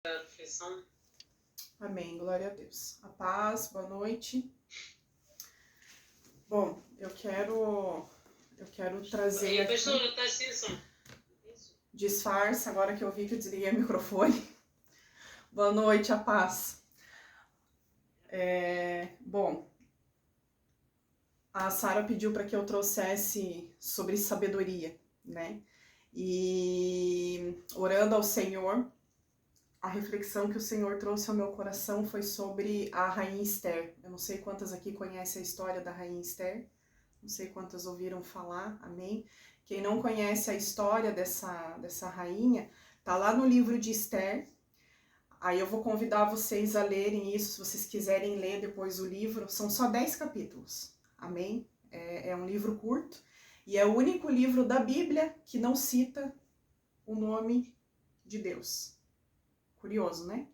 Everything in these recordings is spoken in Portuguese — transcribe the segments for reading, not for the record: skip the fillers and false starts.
Refeição. Amém, glória a Deus. A paz, boa noite. Bom, eu quero trazer E a aqui... pessoa está sem som. Disfarça, agora que eu vi que eu desliguei o microfone. Boa noite, a paz. Bom, a Sara pediu para que eu trouxesse sobre sabedoria, né? E orando ao Senhor, a reflexão que o Senhor trouxe ao meu coração foi sobre a Rainha Esther. Eu não sei quantas aqui conhecem a história da Rainha Esther, não sei quantas ouviram falar, amém? Quem não conhece a história dessa rainha, tá lá no livro de Esther. Aí eu vou convidar vocês a lerem isso, se vocês quiserem ler depois o livro. São só 10 capítulos, amém? É um livro curto e é o único livro da Bíblia que não cita o nome de Deus. Curioso, né?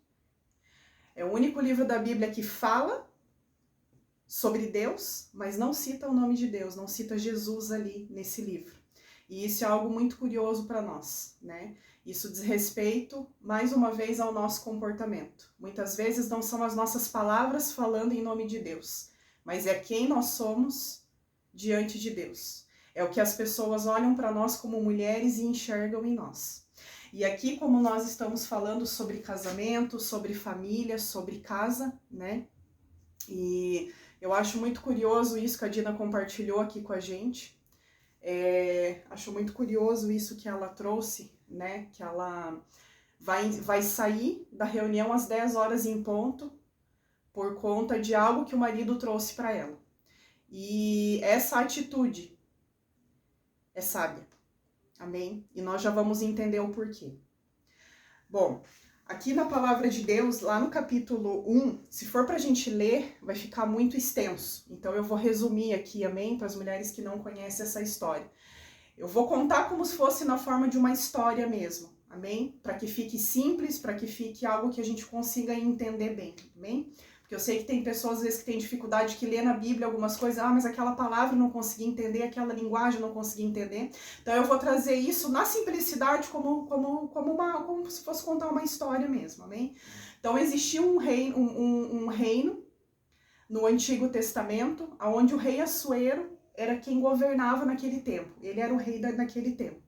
É o único livro da Bíblia que fala sobre Deus, mas não cita o nome de Deus, não cita Jesus ali nesse livro. E isso é algo muito curioso para nós, né? Isso diz respeito, mais uma vez, ao nosso comportamento. Muitas vezes não são as nossas palavras falando em nome de Deus, mas é quem nós somos diante de Deus. É o que as pessoas olham para nós como mulheres e enxergam em nós. E aqui, como nós estamos falando sobre casamento, sobre família, sobre casa, né? E eu acho muito curioso isso que a Dina compartilhou aqui com a gente. Acho muito curioso isso que ela trouxe, né? Que ela vai sair da reunião às 10 horas em ponto por conta de algo que o marido trouxe para ela. E essa atitude é sábia, amém? E nós já vamos entender o porquê. Bom, aqui na palavra de Deus, lá no capítulo 1, se for pra gente ler, vai ficar muito extenso. Então eu vou resumir aqui, amém? Para as mulheres que não conhecem essa história. Eu vou contar como se fosse na forma de uma história mesmo, amém? Para que fique simples, para que fique algo que a gente consiga entender bem, amém? Porque eu sei que tem pessoas às vezes que têm dificuldade, que lê na Bíblia algumas coisas, mas aquela palavra eu não consegui entender, aquela linguagem eu não consegui entender. Então eu vou trazer isso na simplicidade como se fosse contar uma história mesmo, amém? Então existia um reino no Antigo Testamento, onde o rei Assuero era quem governava naquele tempo. Ele era o rei naquele tempo.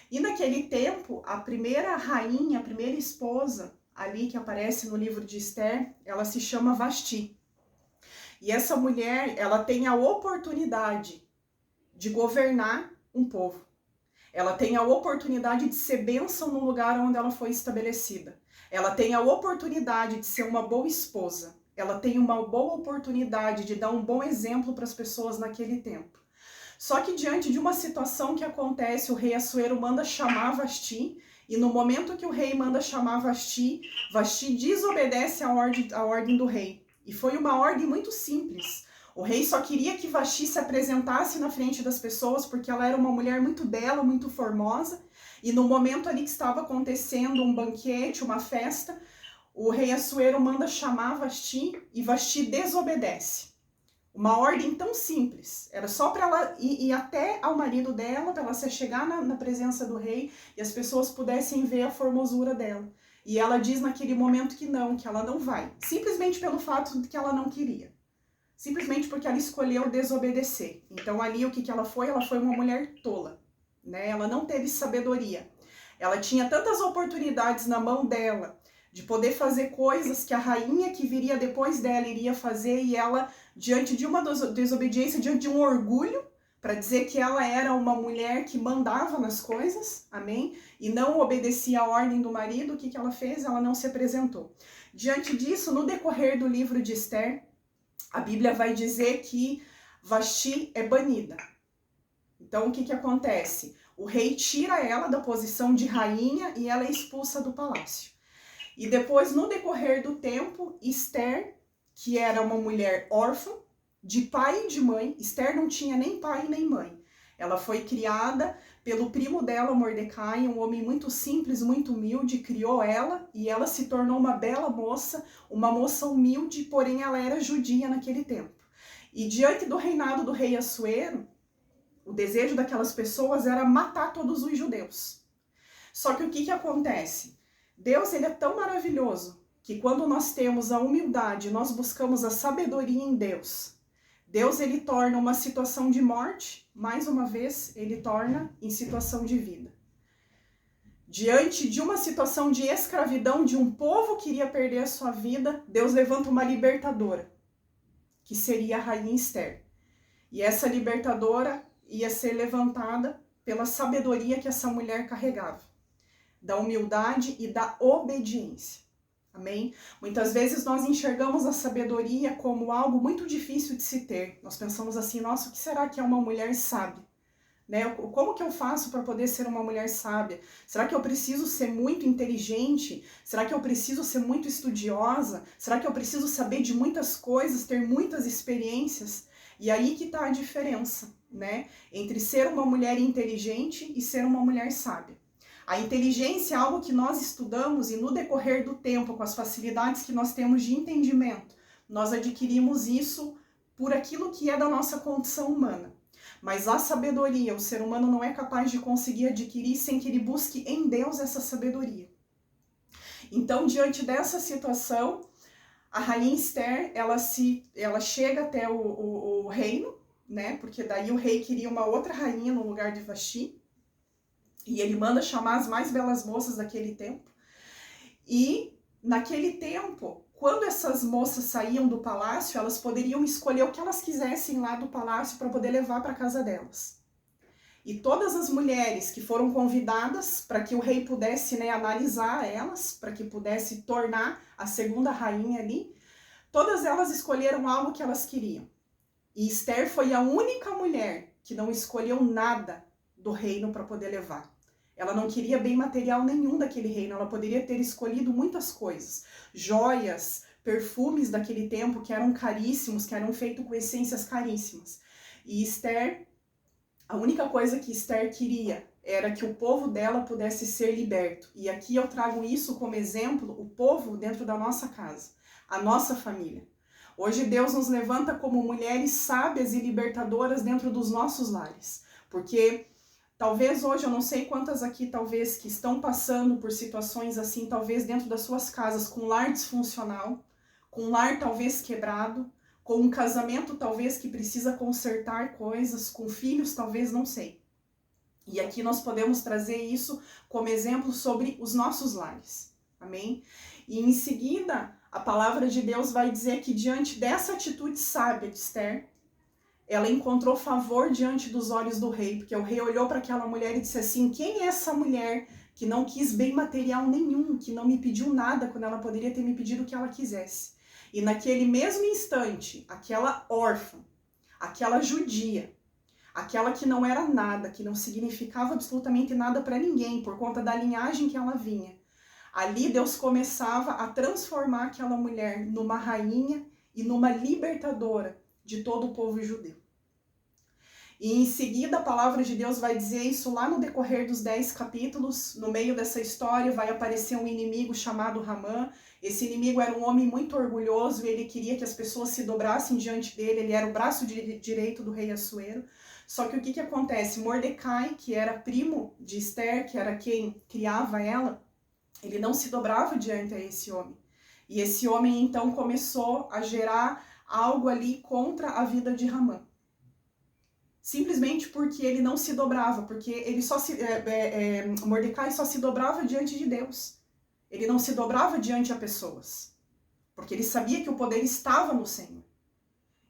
E naquele tempo, a primeira rainha, a primeira esposa ali que aparece no livro de Esther, ela se chama Vasti. E essa mulher, ela tem a oportunidade de governar um povo. Ela tem a oportunidade de ser bênção no lugar onde ela foi estabelecida. Ela tem a oportunidade de ser uma boa esposa. Ela tem uma boa oportunidade de dar um bom exemplo para as pessoas naquele tempo. Só que diante de uma situação que acontece, o rei Assuero manda chamar Vasti, e no momento que o rei manda chamar Vasti, Vasti desobedece a ordem do rei. E foi uma ordem muito simples. O rei só queria que Vasti se apresentasse na frente das pessoas, porque ela era uma mulher muito bela, muito formosa, e no momento ali que estava acontecendo um banquete, uma festa, o rei Assuero manda chamar Vasti, e Vasti desobedece. Uma ordem tão simples, era só para ela ir até ao marido dela, para ela se chegar na presença do rei e as pessoas pudessem ver a formosura dela. E ela diz naquele momento que ela não vai, simplesmente pelo fato de que ela não queria. Simplesmente porque ela escolheu desobedecer. Então ali o que ela foi? Ela foi uma mulher tola, né? Ela não teve sabedoria. Ela tinha tantas oportunidades na mão dela de poder fazer coisas que a rainha que viria depois dela iria fazer, e ela, diante de uma desobediência, diante de um orgulho, para dizer que ela era uma mulher que mandava nas coisas, amém? E não obedecia a ordem do marido, o que ela fez? Ela não se apresentou. Diante disso, no decorrer do livro de Esther, a Bíblia vai dizer que Vasti é banida. Então, o que acontece? O rei tira ela da posição de rainha e ela é expulsa do palácio. E depois, no decorrer do tempo, Esther, que era uma mulher órfã, de pai e de mãe, Esther não tinha nem pai nem mãe. Ela foi criada pelo primo dela, Mordecai, um homem muito simples, muito humilde, criou ela e ela se tornou uma bela moça, uma moça humilde, porém ela era judia naquele tempo. E diante do reinado do rei Assuero, o desejo daquelas pessoas era matar todos os judeus. Só que o que acontece? Deus, ele é tão maravilhoso que quando nós temos a humildade, nós buscamos a sabedoria em Deus, Deus, ele torna uma situação de morte, mais uma vez, ele torna em situação de vida. Diante de uma situação de escravidão, de um povo que iria perder a sua vida, Deus levanta uma libertadora, que seria a rainha Esther. E essa libertadora ia ser levantada pela sabedoria que essa mulher carregava, da humildade e da obediência. Amém? Muitas vezes nós enxergamos a sabedoria como algo muito difícil de se ter. Nós pensamos assim, nossa, o que será que é uma mulher sábia? Né? Como que eu faço para poder ser uma mulher sábia? Será que eu preciso ser muito inteligente? Será que eu preciso ser muito estudiosa? Será que eu preciso saber de muitas coisas, ter muitas experiências? E aí que está a diferença, né? Entre ser uma mulher inteligente e ser uma mulher sábia. A inteligência é algo que nós estudamos e no decorrer do tempo, com as facilidades que nós temos de entendimento, nós adquirimos isso por aquilo que é da nossa condição humana. Mas a sabedoria, o ser humano não é capaz de conseguir adquirir sem que ele busque em Deus essa sabedoria. Então, diante dessa situação, a rainha Esther, ela chega até o reino, né? Porque daí o rei queria uma outra rainha no lugar de Vasti. E ele manda chamar as mais belas moças daquele tempo. E naquele tempo, quando essas moças saíam do palácio, elas poderiam escolher o que elas quisessem lá do palácio para poder levar para a casa delas. E todas as mulheres que foram convidadas para que o rei pudesse, né, analisar elas, para que pudesse tornar a segunda rainha ali, todas elas escolheram algo que elas queriam. E Esther foi a única mulher que não escolheu nada do reino para poder levar. Ela não queria bem material nenhum daquele reino, ela poderia ter escolhido muitas coisas, joias, perfumes daquele tempo que eram caríssimos, que eram feitos com essências caríssimas. E Esther, a única coisa que Esther queria era que o povo dela pudesse ser liberto. E aqui eu trago isso como exemplo, o povo dentro da nossa casa, a nossa família. Hoje Deus nos levanta como mulheres sábias e libertadoras dentro dos nossos lares, porque talvez hoje, eu não sei quantas aqui, talvez, que estão passando por situações assim, talvez dentro das suas casas, com um lar disfuncional, com um lar talvez quebrado, com um casamento talvez que precisa consertar coisas, com filhos talvez, não sei. E aqui nós podemos trazer isso como exemplo sobre os nossos lares. Amém? E em seguida, a palavra de Deus vai dizer que diante dessa atitude sábia de Esther, ela encontrou favor diante dos olhos do rei, porque o rei olhou para aquela mulher e disse assim, quem é essa mulher que não quis bem material nenhum, que não me pediu nada quando ela poderia ter me pedido o que ela quisesse? E naquele mesmo instante, aquela órfã, aquela judia, aquela que não era nada, que não significava absolutamente nada para ninguém, por conta da linhagem que ela vinha, ali Deus começava a transformar aquela mulher numa rainha e numa libertadora de todo o povo judeu. E em seguida a palavra de Deus vai dizer isso lá no decorrer dos 10 capítulos. No meio dessa história vai aparecer um inimigo chamado Hamã. Esse inimigo era um homem muito orgulhoso e ele queria que as pessoas se dobrassem diante dele. Ele era o braço direito do rei Assuero. Só que o que acontece? Mordecai, que era primo de Esther, que era quem criava ela, ele não se dobrava diante a esse homem. E esse homem então começou a gerar algo ali contra a vida de Hamã. Simplesmente porque ele não se dobrava, porque ele Mordecai só se dobrava diante de Deus. Ele não se dobrava diante a pessoas, porque ele sabia que o poder estava no Senhor.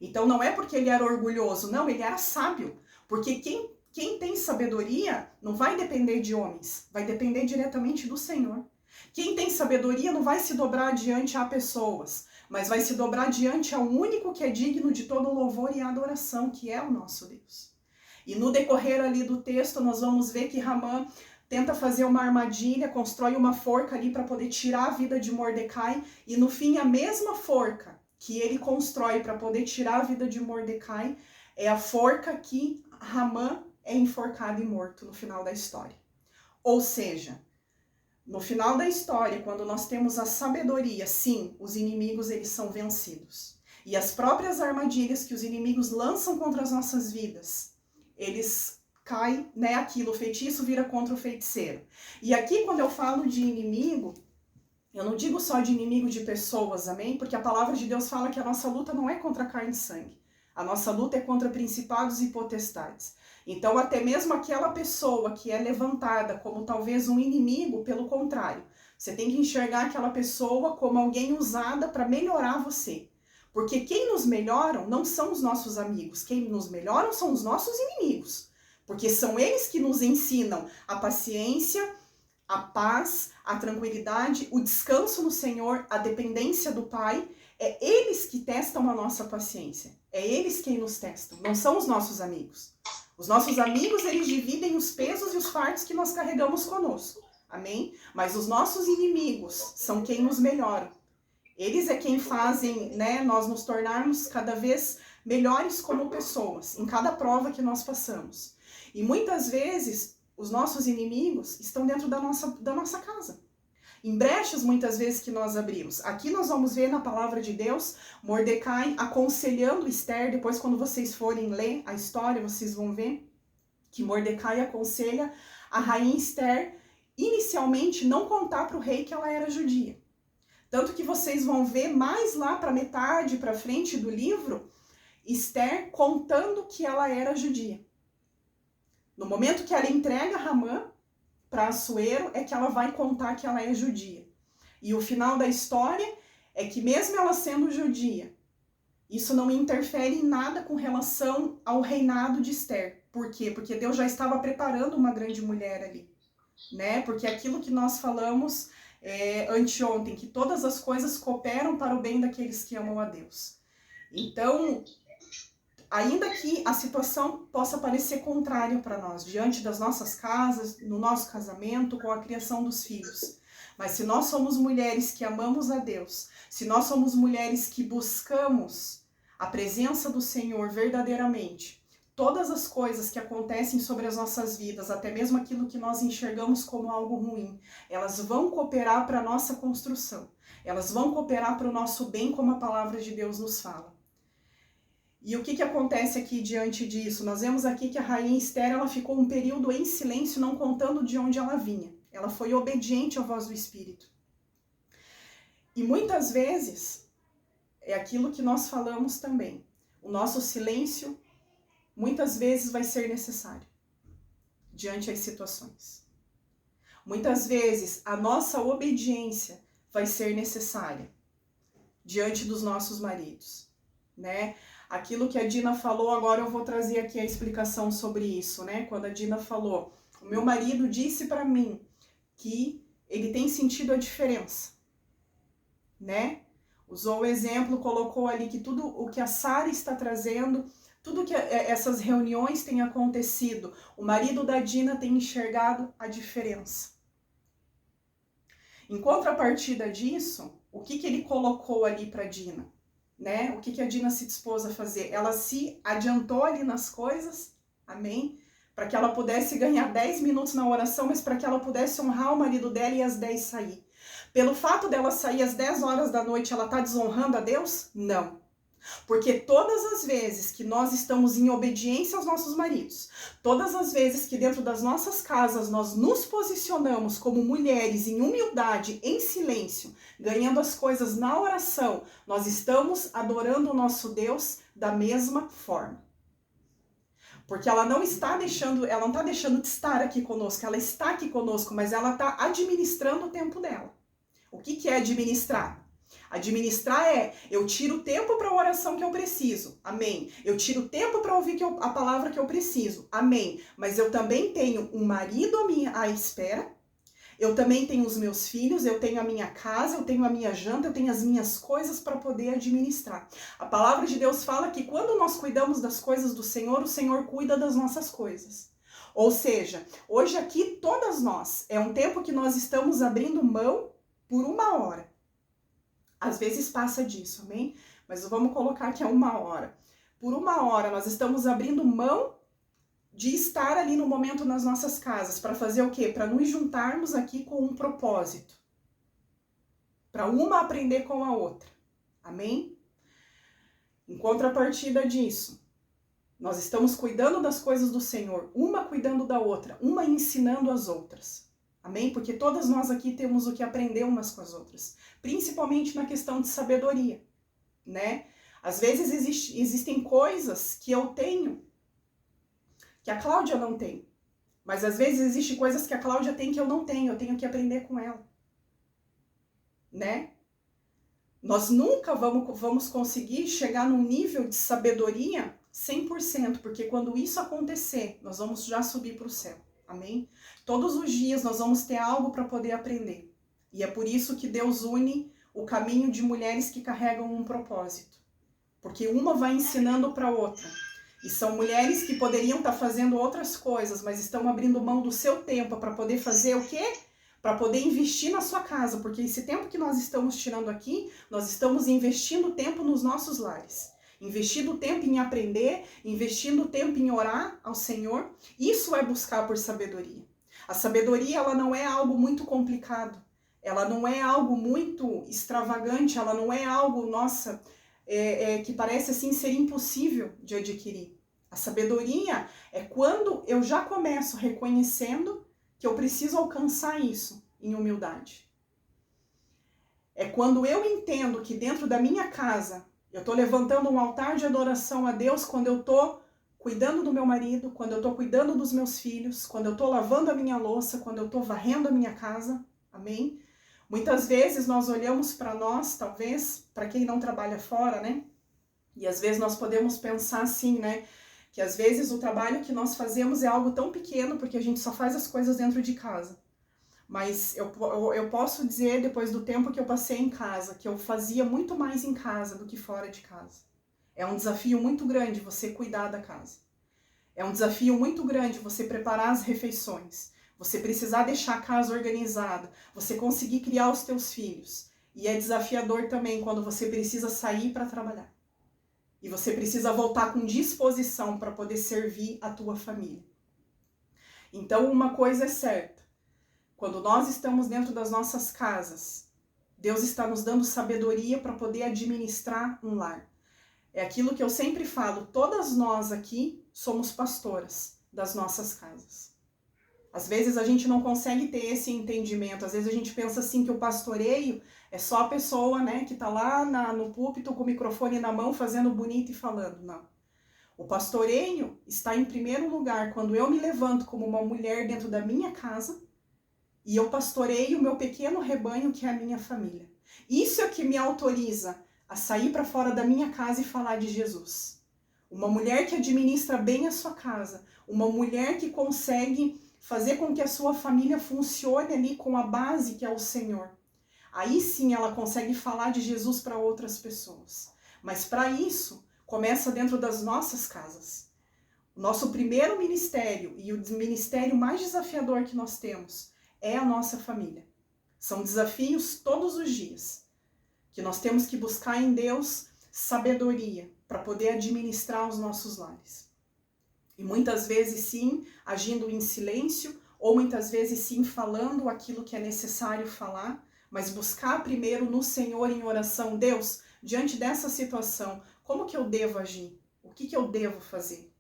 Então não é porque ele era orgulhoso, não, ele era sábio. Porque quem tem sabedoria não vai depender de homens, vai depender diretamente do Senhor. Quem tem sabedoria não vai se dobrar diante a pessoas, mas vai se dobrar diante ao único que é digno de todo louvor e adoração, que é o nosso Deus. E no decorrer ali do texto, nós vamos ver que Hamã tenta fazer uma armadilha, constrói uma forca ali para poder tirar a vida de Mordecai, e no fim a mesma forca que ele constrói para poder tirar a vida de Mordecai é a forca que Hamã é enforcado e morto no final da história. Ou seja, no final da história, quando nós temos a sabedoria, sim, os inimigos eles são vencidos. E as próprias armadilhas que os inimigos lançam contra as nossas vidas, eles caem, né? Aquilo, o feitiço vira contra o feiticeiro. E aqui, quando eu falo de inimigo, Eu não digo só de inimigo de pessoas, amém? Porque a palavra de Deus fala que a nossa luta não é contra carne e sangue. A nossa luta é contra principados e potestades. Então, até mesmo aquela pessoa que é levantada como talvez um inimigo, pelo contrário, você tem que enxergar aquela pessoa como alguém usada para melhorar você. Porque quem nos melhoram não são os nossos amigos, quem nos melhoram são os nossos inimigos. Porque são eles que nos ensinam a paciência, a paz, a tranquilidade, o descanso no Senhor, a dependência do Pai. É eles que testam a nossa paciência. É eles quem nos testam, não são os nossos amigos. Os nossos amigos, eles dividem os pesos e os fardos que nós carregamos conosco. Amém? Mas os nossos inimigos são quem nos melhoram. Eles é quem fazem, né, nós nos tornarmos cada vez melhores como pessoas, em cada prova que nós passamos. E muitas vezes, os nossos inimigos estão dentro da nossa casa. Em brechas, muitas vezes, que nós abrimos. Aqui nós vamos ver na palavra de Deus, Mordecai aconselhando Esther. Depois, quando vocês forem ler a história, vocês vão ver que Mordecai aconselha a rainha Esther, inicialmente, não contar para o rei que ela era judia. Tanto que vocês vão ver mais lá para metade, para frente do livro, Esther contando que ela era judia. No momento que ela entrega Ramã para Assuero, é que ela vai contar que ela é judia. E o final da história é que mesmo ela sendo judia, isso não interfere em nada com relação ao reinado de Esther. Por quê? Porque Deus já estava preparando uma grande mulher ali, né? Porque aquilo que nós falamos anteontem, que todas as coisas cooperam para o bem daqueles que amam a Deus. Então, ainda que a situação possa parecer contrária para nós, diante das nossas casas, no nosso casamento, com a criação dos filhos, mas se nós somos mulheres que amamos a Deus, se nós somos mulheres que buscamos a presença do Senhor verdadeiramente, todas as coisas que acontecem sobre as nossas vidas, até mesmo aquilo que nós enxergamos como algo ruim, elas vão cooperar para a nossa construção, elas vão cooperar para o nosso bem, como a palavra de Deus nos fala. E o que acontece aqui diante disso? Nós vemos aqui que a rainha Esther, ela ficou um período em silêncio, não contando de onde ela vinha. Ela foi obediente à voz do Espírito. E muitas vezes, é aquilo que nós falamos também, o nosso silêncio muitas vezes vai ser necessário diante das situações. Muitas vezes a nossa obediência vai ser necessária diante dos nossos maridos, né? Aquilo que a Dina falou, agora eu vou trazer aqui a explicação sobre isso, né? Quando a Dina falou, o meu marido disse para mim que ele tem sentido a diferença, né? Usou o exemplo, colocou ali que tudo o que a Sara está trazendo, tudo que essas reuniões têm acontecido, o marido da Dina tem enxergado a diferença. Em contrapartida disso, o que ele colocou ali para Dina? Né? O que a Dina se dispôs a fazer? Ela se adiantou ali nas coisas, amém? Para que ela pudesse ganhar 10 minutos na oração, mas para que ela pudesse honrar o marido dela e às 10 sair. Pelo fato dela sair às 10 horas da noite, ela está desonrando a Deus? Não. Porque todas as vezes que nós estamos em obediência aos nossos maridos, todas as vezes que dentro das nossas casas nós nos posicionamos como mulheres em humildade, em silêncio, ganhando as coisas na oração, nós estamos adorando o nosso Deus da mesma forma. Porque ela não está deixando de estar aqui conosco, ela está aqui conosco, mas ela está administrando o tempo dela. O que é administrar? Administrar é, eu tiro o tempo para a oração que eu preciso, amém. Eu tiro o tempo para ouvir a palavra que eu preciso, amém. Mas eu também tenho um marido à espera, eu também tenho os meus filhos, eu tenho a minha casa, eu tenho a minha janta, eu tenho as minhas coisas para poder administrar. A palavra de Deus fala que quando nós cuidamos das coisas do Senhor, o Senhor cuida das nossas coisas. Ou seja, hoje aqui todas nós, é um tempo que nós estamos abrindo mão por 1 hora. Às vezes passa disso, amém? Mas vamos colocar que é 1 hora. Por 1 hora nós estamos abrindo mão de estar ali no momento nas nossas casas. Para fazer o quê? Para nos juntarmos aqui com um propósito. Para uma aprender com a outra. Amém? Em contrapartida disso, nós estamos cuidando das coisas do Senhor. Uma cuidando da outra. Uma ensinando as outras. Amém? Porque todas nós aqui temos o que aprender umas com as outras, principalmente na questão de sabedoria, né? Às vezes existem coisas que eu tenho que a Cláudia não tem, mas às vezes existem coisas que a Cláudia tem que eu não tenho, eu tenho que aprender com ela, né? Nós nunca vamos conseguir chegar num nível de sabedoria 100%, porque quando isso acontecer, nós vamos já subir para o céu. Amém? Todos os dias nós vamos ter algo para poder aprender. E é por isso que Deus une o caminho de mulheres que carregam um propósito. Porque uma vai ensinando para a outra. E são mulheres que poderiam estar fazendo outras coisas, mas estão abrindo mão do seu tempo para poder fazer o quê? Para poder investir na sua casa. Porque esse tempo que nós estamos tirando aqui, nós estamos investindo tempo nos nossos lares. Investindo tempo em aprender, investindo tempo em orar ao Senhor. Isso é buscar por sabedoria. A sabedoria, ela não é algo muito complicado. Ela não é algo muito extravagante. Ela não é algo, nossa, que parece assim ser impossível de adquirir. A sabedoria é quando eu já começo reconhecendo que eu preciso alcançar isso em humildade. É quando eu entendo que dentro da minha casa eu estou levantando um altar de adoração a Deus, quando eu estou cuidando do meu marido, quando eu estou cuidando dos meus filhos, quando eu estou lavando a minha louça, quando eu estou varrendo a minha casa. Amém? Muitas vezes nós olhamos para nós, talvez, para quem não trabalha fora, né? E às vezes nós podemos pensar assim, né? Que às vezes o trabalho que nós fazemos é algo tão pequeno, porque a gente só faz as coisas dentro de casa. Mas eu posso dizer, depois do tempo que eu passei em casa, que eu fazia muito mais em casa do que fora de casa. É um desafio muito grande você cuidar da casa. É um desafio muito grande você preparar as refeições. Você precisar deixar a casa organizada. Você conseguir criar os teus filhos. E é desafiador também quando você precisa sair para trabalhar. E você precisa voltar com disposição para poder servir a tua família. Então, uma coisa é certa. Quando nós estamos dentro das nossas casas, Deus está nos dando sabedoria para poder administrar um lar. É aquilo que eu sempre falo, todas nós aqui somos pastoras das nossas casas. Às vezes a gente não consegue ter esse entendimento, às vezes a gente pensa assim que o pastoreio é só a pessoa, né, que está lá no púlpito com o microfone na mão fazendo bonito e falando. Não. O pastoreio está em primeiro lugar quando eu me levanto como uma mulher dentro da minha casa e eu pastoreio o meu pequeno rebanho, que é a minha família. Isso é que me autoriza a sair para fora da minha casa e falar de Jesus. Uma mulher que administra bem a sua casa, uma mulher que consegue fazer com que a sua família funcione ali com a base que é o Senhor. Aí sim ela consegue falar de Jesus para outras pessoas. Mas para isso, começa dentro das nossas casas. O nosso primeiro ministério e o ministério mais desafiador que nós temos é a nossa família. São desafios todos os dias, que nós temos que buscar em Deus sabedoria para poder administrar os nossos lares. E muitas vezes sim, agindo em silêncio, ou muitas vezes sim, falando aquilo que é necessário falar, mas buscar primeiro no Senhor em oração. Deus, diante dessa situação, como que eu devo agir? O que eu devo fazer?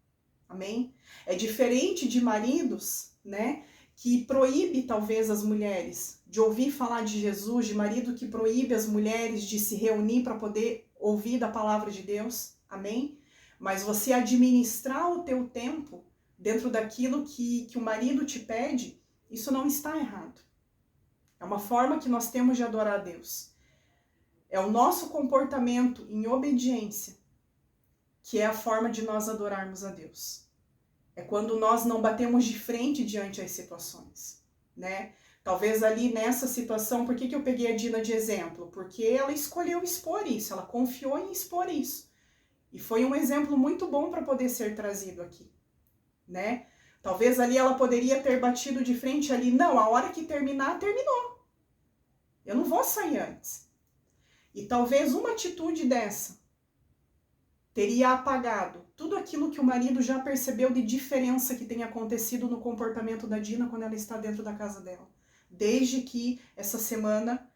Amém? É diferente de maridos, né, que proíbe talvez as mulheres de ouvir falar de Jesus, de marido que proíbe as mulheres de se reunir para poder ouvir da palavra de Deus, amém? Mas você administrar o teu tempo dentro daquilo que o marido te pede, isso não está errado. É uma forma que nós temos de adorar a Deus. É o nosso comportamento em obediência que é a forma de nós adorarmos a Deus. É quando nós não batemos de frente diante das situações, né? Talvez ali nessa situação, por que eu peguei a Dina de exemplo? Porque ela escolheu expor isso, ela confiou em expor isso. E foi um exemplo muito bom para poder ser trazido aqui, né? Talvez ali ela poderia ter batido de frente ali, não, a hora que terminar, terminou. Eu não vou sair antes. E talvez uma atitude dessa teria apagado tudo aquilo que o marido já percebeu de diferença que tem acontecido no comportamento da Dina quando ela está dentro da casa dela, desde que essa semana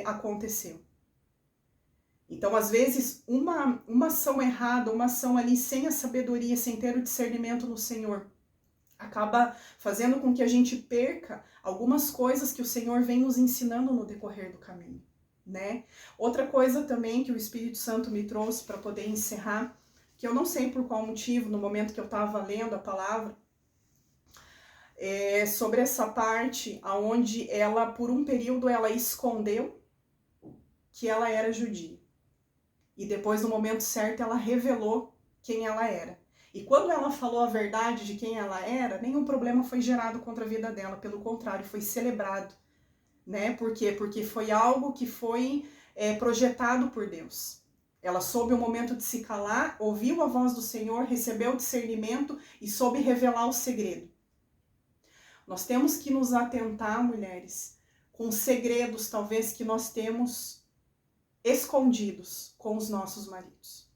aconteceu. Então, às vezes, uma ação errada, uma ação ali sem a sabedoria, sem ter o discernimento no Senhor, acaba fazendo com que a gente perca algumas coisas que o Senhor vem nos ensinando no decorrer do caminho, né? Outra coisa também que o Espírito Santo me trouxe para poder encerrar, que eu não sei por qual motivo, no momento que eu estava lendo a palavra, é sobre essa parte onde ela, por um período, ela escondeu que ela era judia. E depois, no momento certo, ela revelou quem ela era. E quando ela falou a verdade de quem ela era, nenhum problema foi gerado contra a vida dela. Pelo contrário, foi celebrado. Né? Por quê? Porque foi algo que foi projetado por Deus. Ela soube o momento de se calar, ouviu a voz do Senhor, recebeu o discernimento e soube revelar o segredo. Nós temos que nos atentar, mulheres, com segredos talvez que nós temos escondidos com os nossos maridos.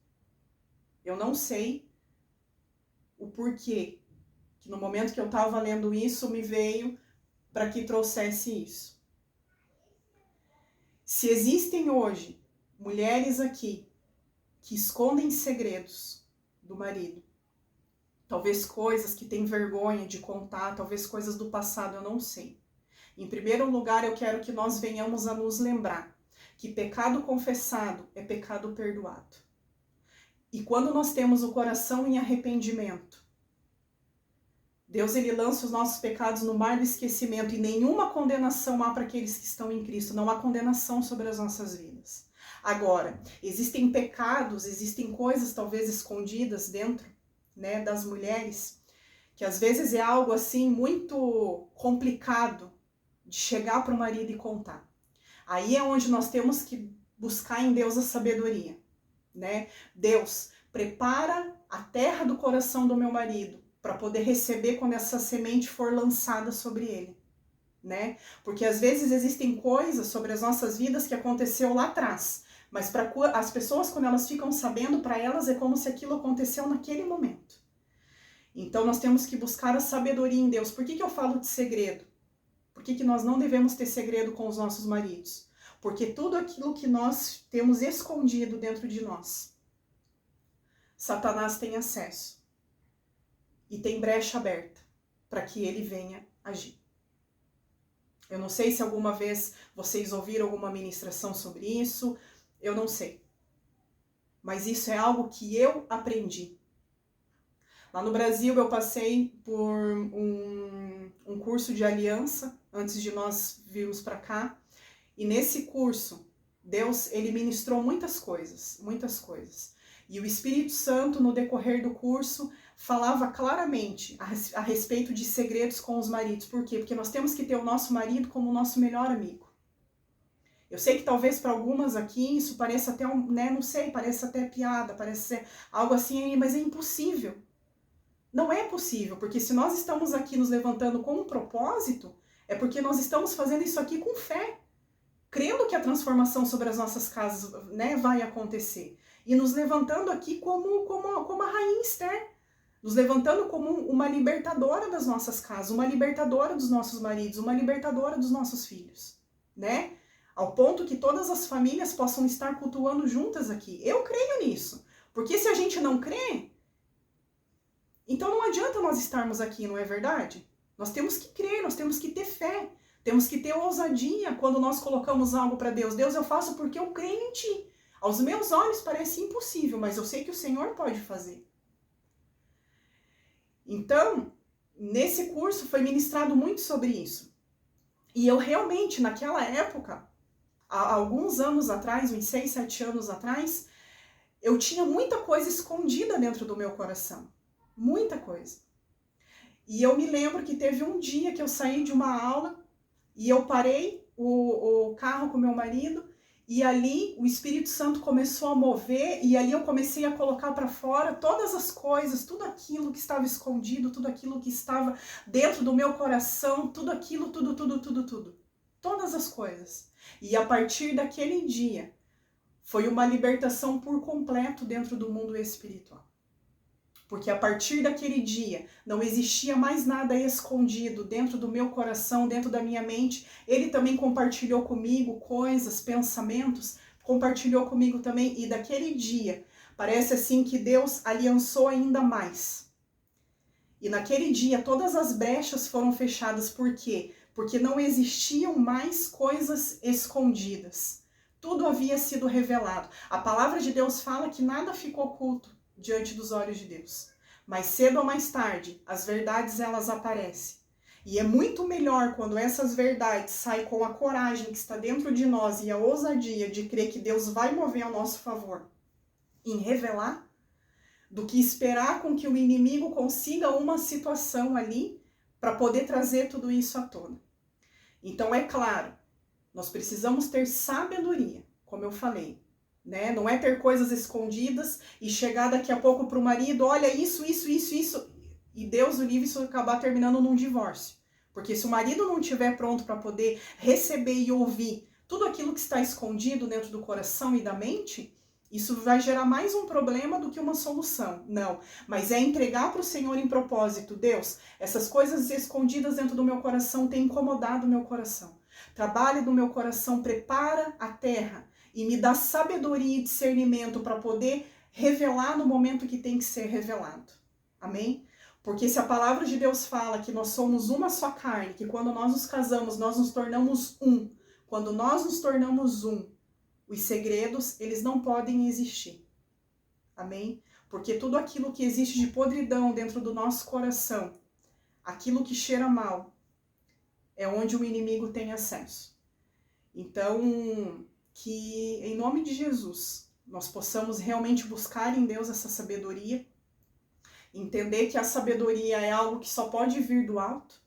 Eu não sei o porquê, que no momento que eu estava lendo isso, me veio para que trouxesse isso. Se existem hoje mulheres aqui que escondem segredos do marido, talvez coisas que têm vergonha de contar, talvez coisas do passado, eu não sei. Em primeiro lugar, eu quero que nós venhamos a nos lembrar que pecado confessado é pecado perdoado. E quando nós temos o coração em arrependimento, Deus ele lança os nossos pecados no mar do esquecimento e nenhuma condenação há para aqueles que estão em Cristo. Não há condenação sobre as nossas vidas. Agora, existem pecados, existem coisas talvez escondidas dentro, né, das mulheres, que às vezes é algo assim muito complicado de chegar para o marido e contar. Aí é onde nós temos que buscar em Deus a sabedoria, né? Deus, prepara a terra do coração do meu marido para poder receber quando essa semente for lançada sobre ele, né? Porque às vezes existem coisas sobre as nossas vidas que aconteceu lá atrás, mas para as pessoas, quando elas ficam sabendo, para elas é como se aquilo aconteceu naquele momento. Então nós temos que buscar a sabedoria em Deus. Por que eu falo de segredo? Por que nós não devemos ter segredo com os nossos maridos? Porque tudo aquilo que nós temos escondido dentro de nós, Satanás tem acesso. E tem brecha aberta para que ele venha agir. Eu não sei se alguma vez vocês ouviram alguma ministração sobre isso, eu não sei. Mas isso é algo que eu aprendi. Lá no Brasil eu passei por um curso de aliança antes de nós virmos para cá. E nesse curso, Deus ele ministrou muitas coisas, muitas coisas. E o Espírito Santo, no decorrer do curso, falava claramente a respeito de segredos com os maridos. Por quê? Porque nós temos que ter o nosso marido como o nosso melhor amigo. Eu sei que talvez para algumas aqui isso pareça até, né, não sei, parece até piada, parece ser algo assim, mas é impossível. Não é possível, porque se nós estamos aqui nos levantando com um propósito, é porque nós estamos fazendo isso aqui com fé, crendo que a transformação sobre as nossas casas, né, vai acontecer. E nos levantando aqui como a rainha Esther, nos levantando como uma libertadora das nossas casas, uma libertadora dos nossos maridos, uma libertadora dos nossos filhos, né? Ao ponto que todas as famílias possam estar cultuando juntas aqui. Eu creio nisso, porque se a gente não crê, então não adianta nós estarmos aqui, não é verdade? Nós temos que crer, nós temos que ter fé, temos que ter ousadia quando nós colocamos algo para Deus. Deus, eu faço porque eu creio em Ti. Aos meus olhos parece impossível, mas eu sei que o Senhor pode fazer. Então, nesse curso foi ministrado muito sobre isso. E eu realmente, naquela época, há alguns anos atrás, uns 6, 7 anos atrás, eu tinha muita coisa escondida dentro do meu coração. Muita coisa. E eu me lembro que teve um dia que eu saí de uma aula e eu parei o carro com meu marido e ali o Espírito Santo começou a mover e ali eu comecei a colocar para fora todas as coisas, tudo aquilo que estava escondido, tudo aquilo que estava dentro do meu coração, tudo aquilo, tudo. Todas as coisas. E a partir daquele dia, foi uma libertação por completo dentro do mundo espiritual. Porque a partir daquele dia não existia mais nada escondido dentro do meu coração, dentro da minha mente. Ele também compartilhou comigo coisas, pensamentos, compartilhou comigo também. E daquele dia, parece assim que Deus aliançou ainda mais. E naquele dia todas as brechas foram fechadas. Por quê? Porque não existiam mais coisas escondidas. Tudo havia sido revelado. A palavra de Deus fala que nada ficou oculto diante dos olhos de Deus. Mas cedo ou mais tarde, as verdades elas aparecem. E é muito melhor quando essas verdades saem com a coragem que está dentro de nós e a ousadia de crer que Deus vai mover ao nosso favor em revelar, do que esperar com que o inimigo consiga uma situação ali para poder trazer tudo isso à tona. Então, é claro, nós precisamos ter sabedoria, como eu falei, né? Não é ter coisas escondidas e chegar daqui a pouco para o marido, olha isso, e Deus o livre isso acabar terminando num divórcio. Porque se o marido não estiver pronto para poder receber e ouvir tudo aquilo que está escondido dentro do coração e da mente, isso vai gerar mais um problema do que uma solução. Não, mas é entregar para o Senhor em propósito. Deus, essas coisas escondidas dentro do meu coração têm incomodado o meu coração. Trabalhe no meu coração, prepara a terra e me dá sabedoria e discernimento para poder revelar no momento que tem que ser revelado. Amém? Porque se a palavra de Deus fala que nós somos uma só carne, que quando nós nos casamos, nós nos tornamos um. Quando nós nos tornamos um, os segredos, eles não podem existir. Amém? Porque tudo aquilo que existe de podridão dentro do nosso coração, aquilo que cheira mal, é onde o inimigo tem acesso. Então, que em nome de Jesus, nós possamos realmente buscar em Deus essa sabedoria, entender que a sabedoria é algo que só pode vir do alto,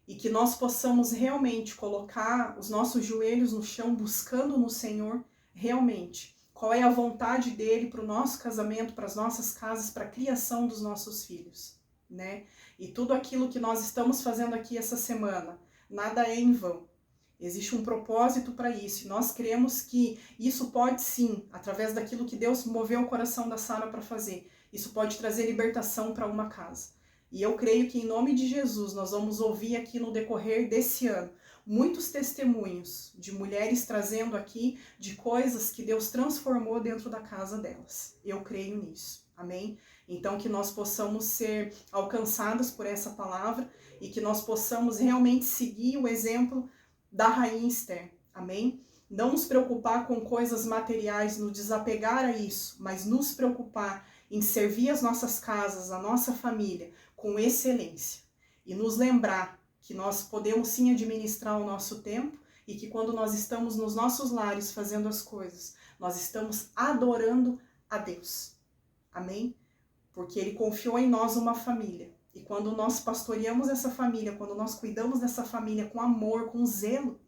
e que nós possamos realmente colocar os nossos joelhos no chão, buscando no Senhor, realmente, qual é a vontade dele para o nosso casamento, para as nossas casas, para a criação dos nossos filhos, né? E tudo aquilo que nós estamos fazendo aqui essa semana, nada é em vão. Existe um propósito para isso, e nós cremos que isso pode sim, através daquilo que Deus moveu o coração da Sara para fazer, isso pode trazer libertação para uma casa. E eu creio que em nome de Jesus nós vamos ouvir aqui no decorrer desse ano muitos testemunhos de mulheres trazendo aqui de coisas que Deus transformou dentro da casa delas. Eu creio nisso. Amém? Então que nós possamos ser alcançados por essa palavra e que nós possamos realmente seguir o exemplo da rainha Esther. Amém? Não nos preocupar com coisas materiais, nos desapegar a isso, mas nos preocupar em servir as nossas casas, a nossa família, com excelência. E nos lembrar que nós podemos sim administrar o nosso tempo e que quando nós estamos nos nossos lares fazendo as coisas, nós estamos adorando a Deus. Amém? Porque Ele confiou em nós uma família. E quando nós pastoreamos essa família, quando nós cuidamos dessa família com amor, com zelo,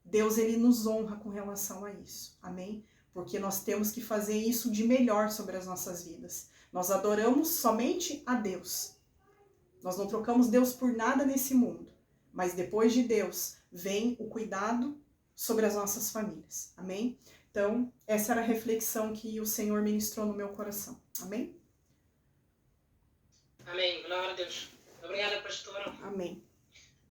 Deus ele nos honra com relação a isso. Amém? Porque nós temos que fazer isso de melhor sobre as nossas vidas. Nós adoramos somente a Deus. Nós não trocamos Deus por nada nesse mundo. Mas depois de Deus, vem o cuidado sobre as nossas famílias. Amém? Então, essa era a reflexão que o Senhor ministrou no meu coração. Amém? Amém. Glória a Deus. Obrigada, pastora. Amém.